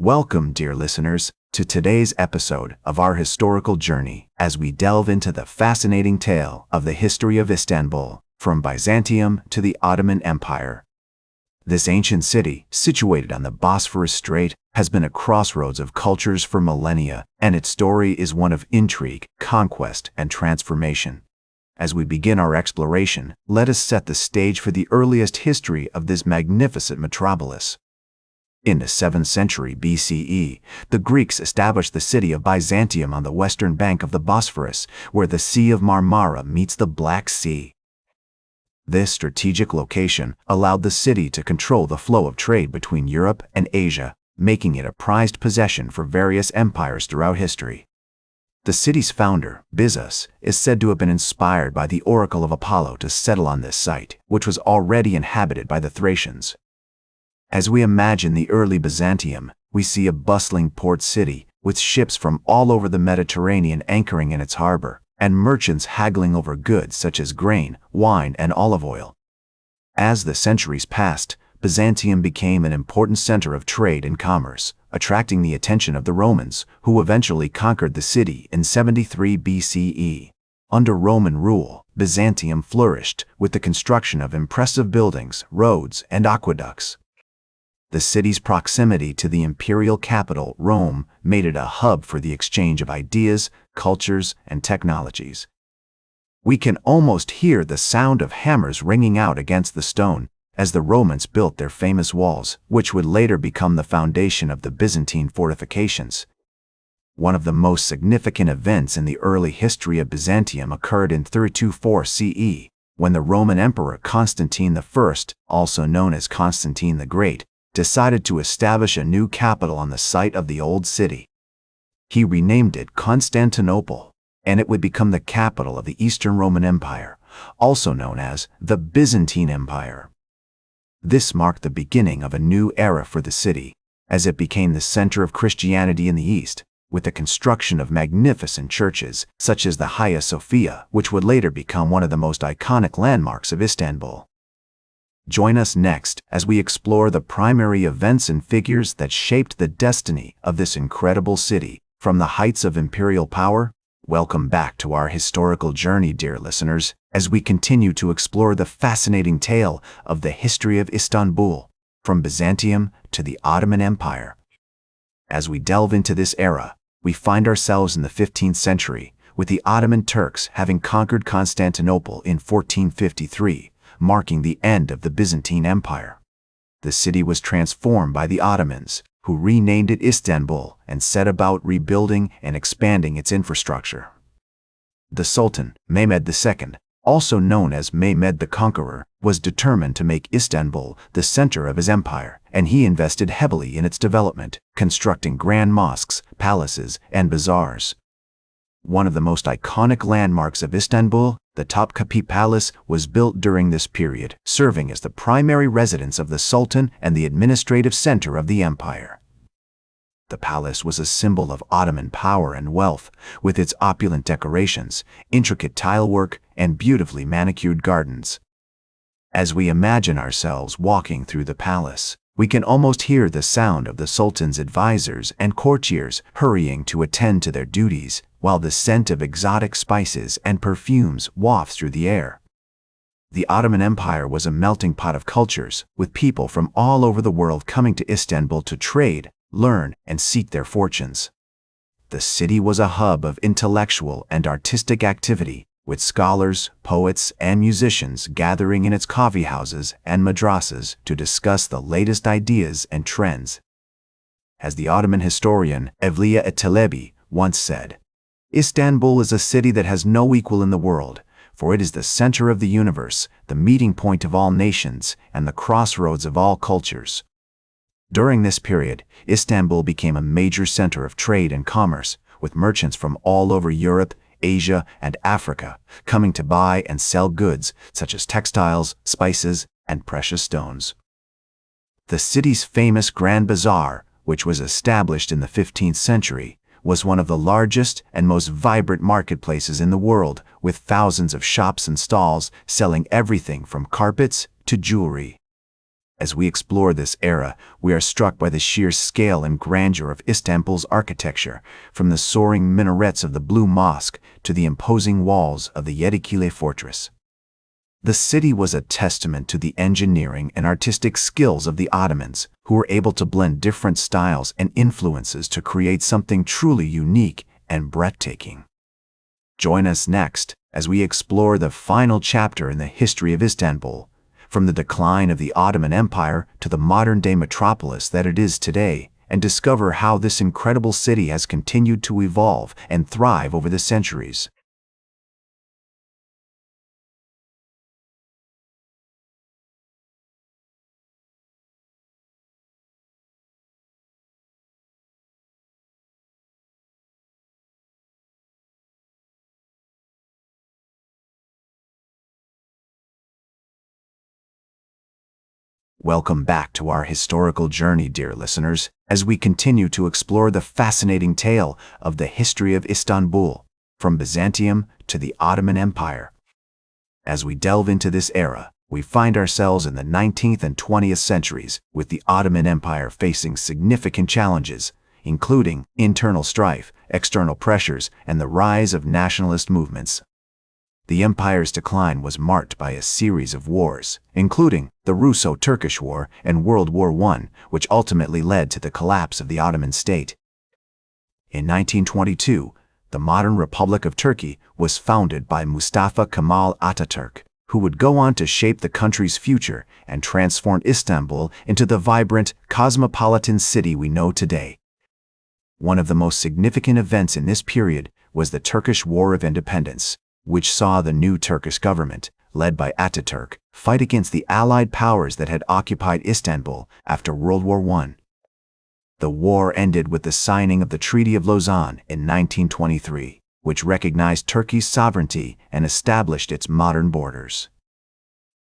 Welcome, dear listeners, to today's episode of our historical journey as we delve into the fascinating tale of the history of Istanbul, from Byzantium to the Ottoman Empire. This ancient city, situated on the Bosphorus Strait, has been a crossroads of cultures for millennia, and its story is one of intrigue, conquest, and transformation. As we begin our exploration, let us set the stage for the earliest history of this magnificent metropolis. In the 7th century BCE, the Greeks established the city of Byzantium on the western bank of the Bosphorus, where the Sea of Marmara meets the Black Sea. This strategic location allowed the city to control the flow of trade between Europe and Asia, making it a prized possession for various empires throughout history. The city's founder, Byzas, is said to have been inspired by the oracle of Apollo to settle on this site, which was already inhabited by the Thracians. As we imagine the early Byzantium, we see a bustling port city with ships from all over the Mediterranean anchoring in its harbor, and merchants haggling over goods such as grain, wine, and olive oil. As the centuries passed, Byzantium became an important center of trade and commerce, attracting the attention of the Romans, who eventually conquered the city in 73 BCE. Under Roman rule, Byzantium flourished with the construction of impressive buildings, roads, and aqueducts. The city's proximity to the imperial capital, Rome, made it a hub for the exchange of ideas, cultures, and technologies. We can almost hear the sound of hammers ringing out against the stone as the Romans built their famous walls, which would later become the foundation of the Byzantine fortifications. One of the most significant events in the early history of Byzantium occurred in 324 CE, when the Roman Emperor Constantine I, also known as Constantine the Great, decided to establish a new capital on the site of the old city. He renamed it Constantinople, and it would become the capital of the Eastern Roman Empire, also known as the Byzantine Empire. This marked the beginning of a new era for the city, as it became the center of Christianity in the East, with the construction of magnificent churches such as the Hagia Sophia, which would later become one of the most iconic landmarks of Istanbul. Join us next as we explore the primary events and figures that shaped the destiny of this incredible city from the heights of imperial power. Welcome back to our historical journey, dear listeners, as we continue to explore the fascinating tale of the history of Istanbul, from Byzantium to the Ottoman Empire. As we delve into this era, we find ourselves in the 15th century, with the Ottoman Turks having conquered Constantinople in 1453, marking the end of the Byzantine Empire. The city was transformed by the Ottomans, who renamed it Istanbul and set about rebuilding and expanding its infrastructure. The Sultan, Mehmed II, also known as Mehmed the Conqueror, was determined to make Istanbul the center of his empire, and he invested heavily in its development, constructing grand mosques, palaces, and bazaars. One of the most iconic landmarks of Istanbul, the Topkapi Palace, was built during this period, serving as the primary residence of the Sultan and the administrative center of the empire. The palace was a symbol of Ottoman power and wealth, with its opulent decorations, intricate tilework, and beautifully manicured gardens. As we imagine ourselves walking through the palace, we can almost hear the sound of the Sultan's advisors and courtiers hurrying to attend to their duties, while the scent of exotic spices and perfumes wafts through the air. The Ottoman Empire was a melting pot of cultures, with people from all over the world coming to Istanbul to trade, learn, and seek their fortunes. The city was a hub of intellectual and artistic activity, with scholars, poets, and musicians gathering in its coffee houses and madrasas to discuss the latest ideas and trends. As the Ottoman historian Evliya Çelebi once said, "Istanbul is a city that has no equal in the world, for it is the center of the universe, the meeting point of all nations, and the crossroads of all cultures." During this period, Istanbul became a major center of trade and commerce, with merchants from all over Europe, Asia, and Africa coming to buy and sell goods such as textiles, spices, and precious stones. The city's famous Grand Bazaar, which was established in the 15th century, was one of the largest and most vibrant marketplaces in the world, with thousands of shops and stalls selling everything from carpets to jewelry. As we explore this era, we are struck by the sheer scale and grandeur of Istanbul's architecture, from the soaring minarets of the Blue Mosque to the imposing walls of the Yenikile fortress. The city was a testament to the engineering and artistic skills of the Ottomans, who were able to blend different styles and influences to create something truly unique and breathtaking. Join us next as we explore the final chapter in the history of Istanbul, from the decline of the Ottoman Empire to the modern-day metropolis that it is today, and discover how this incredible city has continued to evolve and thrive over the centuries. Welcome back to our historical journey, dear listeners, as we continue to explore the fascinating tale of the history of Istanbul, from Byzantium to the Ottoman Empire. As we delve into this era, we find ourselves in the 19th and 20th centuries, with the Ottoman Empire facing significant challenges, including internal strife, external pressures, and the rise of nationalist movements. The empire's decline was marked by a series of wars, including the Russo-Turkish War and World War I, which ultimately led to the collapse of the Ottoman state. In 1922, the modern Republic of Turkey was founded by Mustafa Kemal Atatürk, who would go on to shape the country's future and transform Istanbul into the vibrant, cosmopolitan city we know today. One of the most significant events in this period was the Turkish War of Independence, which saw the new Turkish government, led by Ataturk, fight against the Allied powers that had occupied Istanbul after World War I. The war ended with the signing of the Treaty of Lausanne in 1923, which recognized Turkey's sovereignty and established its modern borders.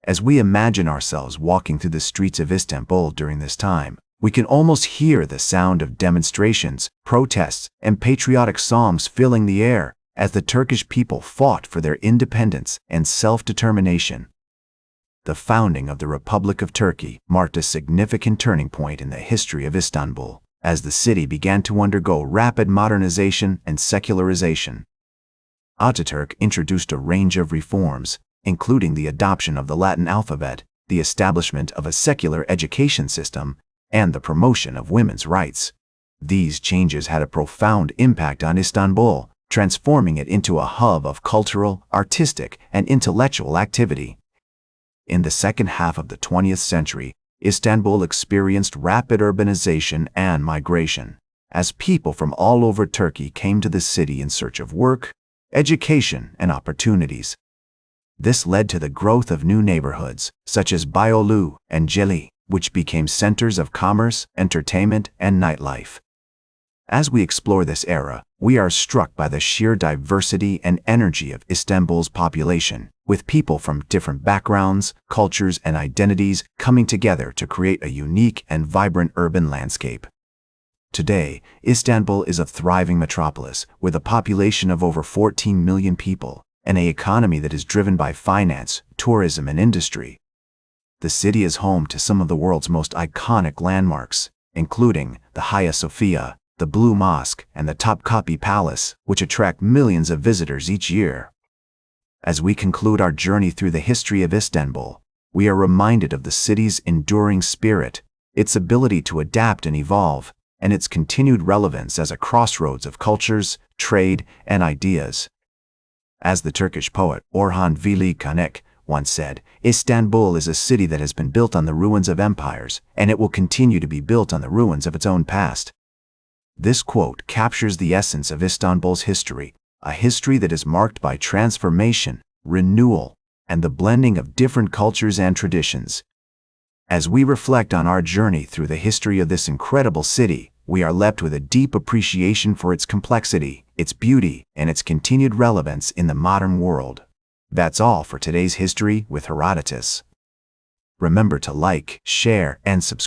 As we imagine ourselves walking through the streets of Istanbul during this time, we can almost hear the sound of demonstrations, protests, and patriotic songs filling the air, as the Turkish people fought for their independence and self-determination. The founding of the Republic of Turkey marked a significant turning point in the history of Istanbul, as the city began to undergo rapid modernization and secularization. Ataturk introduced a range of reforms, including the adoption of the Latin alphabet, the establishment of a secular education system, and the promotion of women's rights. These changes had a profound impact on Istanbul, transforming it into a hub of cultural, artistic, and intellectual activity. In the second half of the 20th century, Istanbul experienced rapid urbanization and migration, as people from all over Turkey came to the city in search of work, education, and opportunities. This led to the growth of new neighborhoods, such as Beyoğlu and Cili, which became centers of commerce, entertainment, and nightlife. As we explore this era, we are struck by the sheer diversity and energy of Istanbul's population, with people from different backgrounds, cultures, and identities coming together to create a unique and vibrant urban landscape. Today, Istanbul is a thriving metropolis with a population of over 14 million people and an economy that is driven by finance, tourism, and industry. The city is home to some of the world's most iconic landmarks, including the Hagia Sophia, the Blue Mosque, and the Topkapi Palace, which attract millions of visitors each year. As we conclude our journey through the history of Istanbul, we are reminded of the city's enduring spirit, its ability to adapt and evolve, and its continued relevance as a crossroads of cultures, trade, and ideas. As the Turkish poet Orhan Veli Kanık once said, Istanbul is a city that has been built on the ruins of empires, and it will continue to be built on the ruins of its own past. This quote captures the essence of Istanbul's history, a history that is marked by transformation, renewal, and the blending of different cultures and traditions. As we reflect on our journey through the history of this incredible city, we are left with a deep appreciation for its complexity, its beauty, and its continued relevance in the modern world. That's all for today's History with Herodotus. Remember to like, share, and subscribe.